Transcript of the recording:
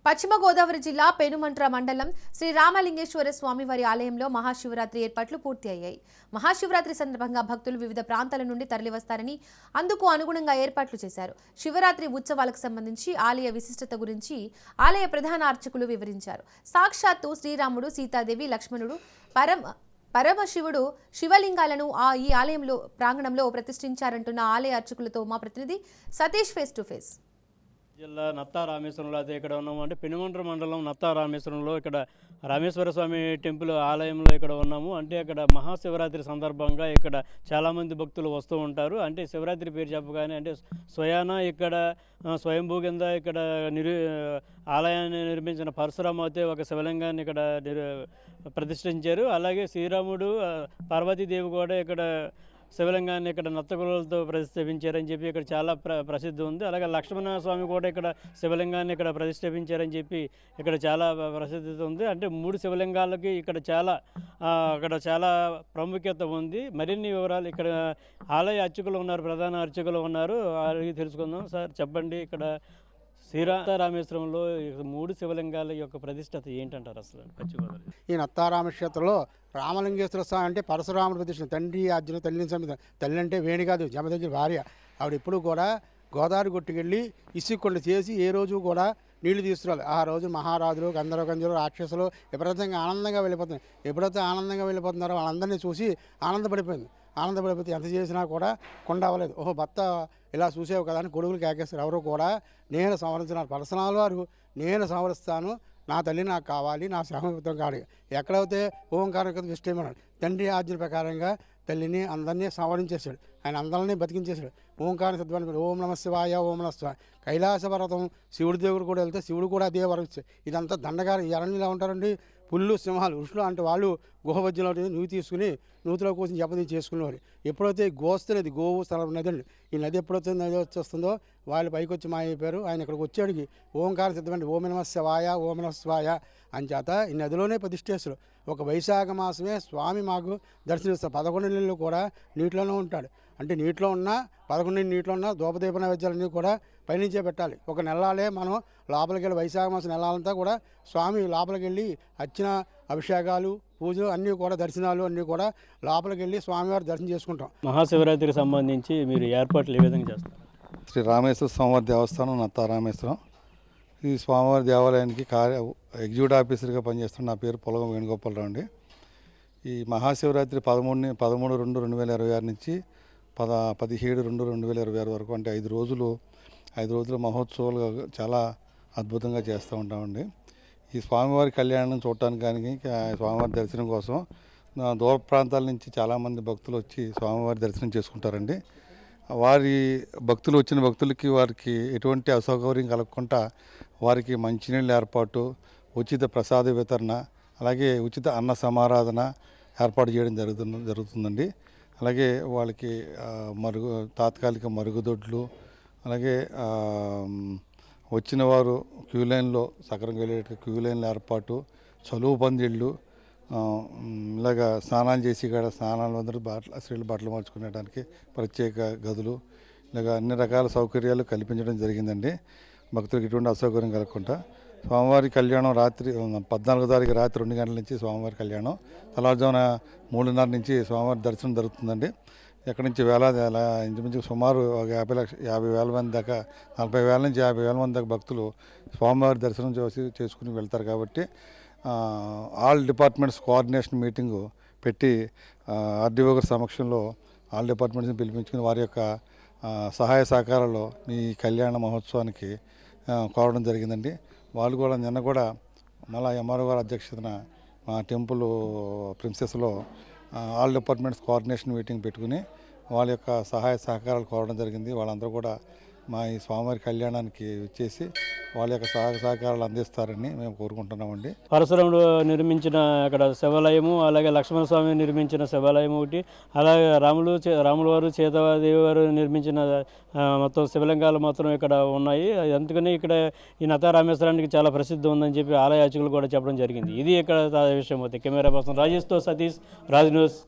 పశ్చిమ గోదావరి జిల్లా పెనుమంట్ర మండలం శ్రీ రామలింగేశ్వర స్వామివారి ఆలయంలో మహాశివరాత్రి ఏర్పాట్లు పూర్తి అయ్యాయి. మహాశివరాత్రి సందర్భంగా భక్తులు వివిధ ప్రాంతాల నుండి తరలివస్తారని అందుకు అనుగుణంగా ఏర్పాట్లు చేశారు. శివరాత్రి ఉత్సవాలకు సంబంధించి ఆలయ విశిష్టత గురించి ఆలయ ప్రధాన అర్చకులు వివరించారు. సాక్షాత్తు శ్రీరాముడు, సీతాదేవి, లక్ష్మణుడు, పరమశివుడు శివలింగాలను ఈ ఆలయంలో ప్రాంగణంలో ప్రతిష్ఠించారంటున్న ఆలయ అర్చకులతో మా ప్రతినిధి సతీష్ ఫేస్ టు ఫేస్. జిల్లా నత్తా రామేశ్వరంలో అయితే ఇక్కడ ఉన్నాము. అంటే పెనుమంట్ర మండలం నత్తా రామేశ్వరంలో ఇక్కడ రామేశ్వర స్వామి టెంపుల్ ఆలయంలో ఇక్కడ ఉన్నాము. అంటే ఇక్కడ మహాశివరాత్రి సందర్భంగా ఇక్కడ చాలామంది భక్తులు వస్తూ ఉంటారు. అంటే శివరాత్రి పేరు చెప్పగానే అంటే స్వయాన ఇక్కడ స్వయంభూ కింద ఇక్కడ ఆలయాన్ని నిర్మించిన పరశురామ అయితే ఒక శివలింగాన్ని ఇక్కడ ప్రతిష్ఠించారు. అలాగే శ్రీరాముడు, పార్వతీదేవి కూడా ఇక్కడ శివలింగాన్ని ఇక్కడ నత్తగులతో ప్రతిష్ఠించారని చెప్పి ఇక్కడ చాలా ప్రసిద్ధి ఉంది. అలాగే లక్ష్మణ స్వామి కూడా ఇక్కడ శివలింగాన్ని ఇక్కడ ప్రతిష్ఠించారని చెప్పి ఇక్కడ చాలా ప్రసిద్ధి ఉంది. అంటే 3 శివలింగాలకి ఇక్కడ చాలా ప్రాముఖ్యత ఉంది. మరిన్ని వివరాలు ఇక్కడ ఆలయ అర్చకులు ఉన్నారు, ప్రధాన అర్చకులు ఉన్నారు, అడిగి తెలుసుకుందాం. సార్ చెప్పండి, ఇక్కడ శ్రీరామేశ్వరంలో 3 శివలింగాల యొక్క ప్రతిష్టత ఏంటంటారు అసలు? ఈ నత్తారామేశ్వరంలో రామలింగేశ్వర స్వామి అంటే పరశురాముడు ప్రతిష్ఠ, తండ్రి అర్జున తల్లిని సమిత. తల్లి అంటే వేణి కాదు, జమదగ్గి భార్య. ఆవిడ ఎప్పుడు కూడా గోదావరి కొట్టుకెళ్ళి ఇసుకొండ చేసి ఏ రోజు కూడా నీళ్లు తీసుకురాలి. ఆ రోజు మహారాజులు, గంధర్వగంజులు, రాక్షసులు విపరీతంగా ఆనందంగా వెళ్ళిపోతున్నారు. ఎప్పుడైతే ఆనందంగా వెళ్ళిపోతున్నారో వాళ్ళందరినీ చూసి ఆనందపడిపోతే ఎంత చేసినా కూడా కొండ అవ్వలేదు. ఓహో భర్త ఇలా చూసేవు కదా అని కొడుకులు కేకేస్తారు. ఎవరు కూడా నేను సంవరిస్తున్నారు, పరశురాముల వారు నేను సంవరిస్తాను, నా తల్లి నాకు కావాలి, నా శ్యామపుత్రం కాదు. ఎక్కడైతే ఓంకారం విష్ణుమన్నాడు, తండ్రి ఆజ్ఞ ప్రకారంగా తల్లిని అందరినీ సంవరించేశాడు. ఆయన అందరినీ బతికించేశాడు. ఓంకారం సద్వాన్ని ఓం నమ శివాయ, ఓం నమ శివాయ. కైలాస పర్వతం శివుడి దేవుడు కూడా వెళ్తే శివుడు కూడా అదే వరం ఇచ్చాడు. ఇదంతా దండగారు. ఈ అరణ్యంలో ఉంటారండి పుల్లు, సింహాలు, ఋషులు అంటే వాళ్ళు గుహ మధ్యలో నువ్వు తీసుకుని నూతిలో కోసం జపది చేసుకునేవారు. ఎప్పుడైతే గోస్తున్నది, గోవు స్థలం నది అండి. ఈ నది ఎప్పుడైతే నది వచ్చేస్తుందో వాళ్ళు పైకి వచ్చి మాయైపోయారు. ఆయన ఇక్కడికి వచ్చాడికి ఓంకారం సిద్ధమండి ఓం నమ శివాయ, ఓం నమ శివాయ అని చేత ఈ నదిలోనే ప్రతిష్ఠేస్తారు. ఒక వైశాఖ మాసమే స్వామి మాకు దర్శనమిస్తారు. 11 నెలలు కూడా నీటిలోనే ఉంటాడు. అంటే నీటిలో ఉన్న 11 నీటిలో ఉన్న ధూపదీప నైవేద్యాలన్నీ కూడా పైనుంచే పెట్టాలి. ఒక నెలాలే మనం లోపలికి వెళ్ళి వైశాఖ మాసం నెలాలంతా కూడా స్వామి లోపలికి వెళ్ళి అర్చన, అభిషేకాలు, పూజలు అన్నీ కూడా దర్శనాలు అన్నీ కూడా లోపలికి వెళ్ళి స్వామివారి దర్శనం చేసుకుంటాం. మహాశివరాత్రికి సంబంధించి మీరు ఏర్పాట్లు ఏ విధంగా చేస్తారు? శ్రీ రామేశ్వర స్వామివారి దేవస్థానం నత్తా రామేశ్వరం. ఈ స్వామివారి దేవాలయానికి ఎగ్జిక్యూటివ్ ఆఫీసర్గా పనిచేస్తున్న నా పేరు పొలగం వేణుగోపాలరావు అండి. ఈ మహాశివరాత్రి 13/2/2026 నుంచి 17/2/2026 వరకు అంటే 5 రోజుల మహోత్సవాలు చాలా అద్భుతంగా చేస్తూ ఉంటామండి. ఈ స్వామివారి కళ్యాణం చూడటానికి కానీ స్వామివారి దర్శనం కోసం దూర ప్రాంతాల నుంచి చాలామంది భక్తులు వచ్చి స్వామివారి దర్శనం చేసుకుంటారండి. వచ్చిన భక్తులకి వారికి ఎటువంటి అసౌకర్యం కలగకుండా వారికి మంచినీళ్ళ ఏర్పాటు, ఉచిత ప్రసాద వితరణ, అలాగే ఉచిత అన్న సమారాధన ఏర్పాటు చేయడం జరుగుతుందండి. అలాగే వాళ్ళకి తాత్కాలిక మరుగుదొడ్లు, అలాగే వచ్చిన వారు క్యూ లైన్లో సక్రమంగా వెళ్ళే క్యూ లైన్ల ఏర్పాటు, చలువు పందిళ్ళు, ఇలాగా స్నానాలు చేసి స్నానాలు అందరూ స్త్రీలు బట్టలు మార్చుకునేడానికి ప్రత్యేక గదులు, ఇలాగ అన్ని రకాల సౌకర్యాలు కల్పించడం జరిగిందండి. భక్తులకు ఎటువంటి అసౌకర్యం కలగకుండా. స్వామివారి కళ్యాణం రాత్రి 14వ తారీఖు రాత్రి 2 గంటల నుంచి స్వామివారి కళ్యాణం, తెల్లవారుజామున 3:30 నుంచి స్వామివారి దర్శనం జరుగుతుందండి. ఎక్కడి నుంచి వేలాది ఇంచుమించు సుమారు 50,000 మంది దాకా, 40,000 నుంచి 50,000 మంది దాకా భక్తులు స్వామివారి దర్శనం చేసుకుని వెళ్తారు. కాబట్టి ఆల్ డిపార్ట్మెంట్స్ కోఆర్డినేషన్ మీటింగు పెట్టి ఆర్డీఓ గారి సమక్షంలో ఆల్ డిపార్ట్మెంట్స్ని పిలిపించుకుని వారి యొక్క సహాయ సహకారాలు ఈ కళ్యాణ మహోత్సవానికి కోరడం జరిగిందండి. వాళ్ళు కూడా నిన్న కూడా మళ్ళా ఎంఆర్ఓ గారి అధ్యక్షతన మా టెంపుల్ ప్రిన్సెస్లో ఆల్ డిపార్ట్మెంట్స్ కోఆర్డినేషన్ మీటింగ్ పెట్టుకుని వాళ్ళ యొక్క సహాయ సహకారాలు కోరడం జరిగింది. వాళ్ళందరూ కూడా మా ఈ స్వామివారి కళ్యాణానికి వచ్చేసి వాళ్ళ యొక్క సహాయ సహకారాలు అందిస్తారని మేము కోరుకుంటున్నామండి. పరశురాముడు నిర్మించిన అక్కడ శివాలయము, అలాగే లక్ష్మణ స్వామి నిర్మించిన శివాలయం ఒకటి, అలాగే రాముల వారు, సీతాదేవి వారు నిర్మించిన మొత్తం శివలింగాలు మాత్రం ఇక్కడ ఉన్నాయి. అందుకని ఇక్కడ ఈ నత్తా రామేశ్వరానికి చాలా ప్రసిద్ధి ఉందని చెప్పి ఆలయ అర్చకులు కూడా చెప్పడం జరిగింది. ఇది ఇక్కడ విషయం. అయితే కెమెరా పర్సన్ రాజేష్తో సతీష్, రాజ్ న్యూస్.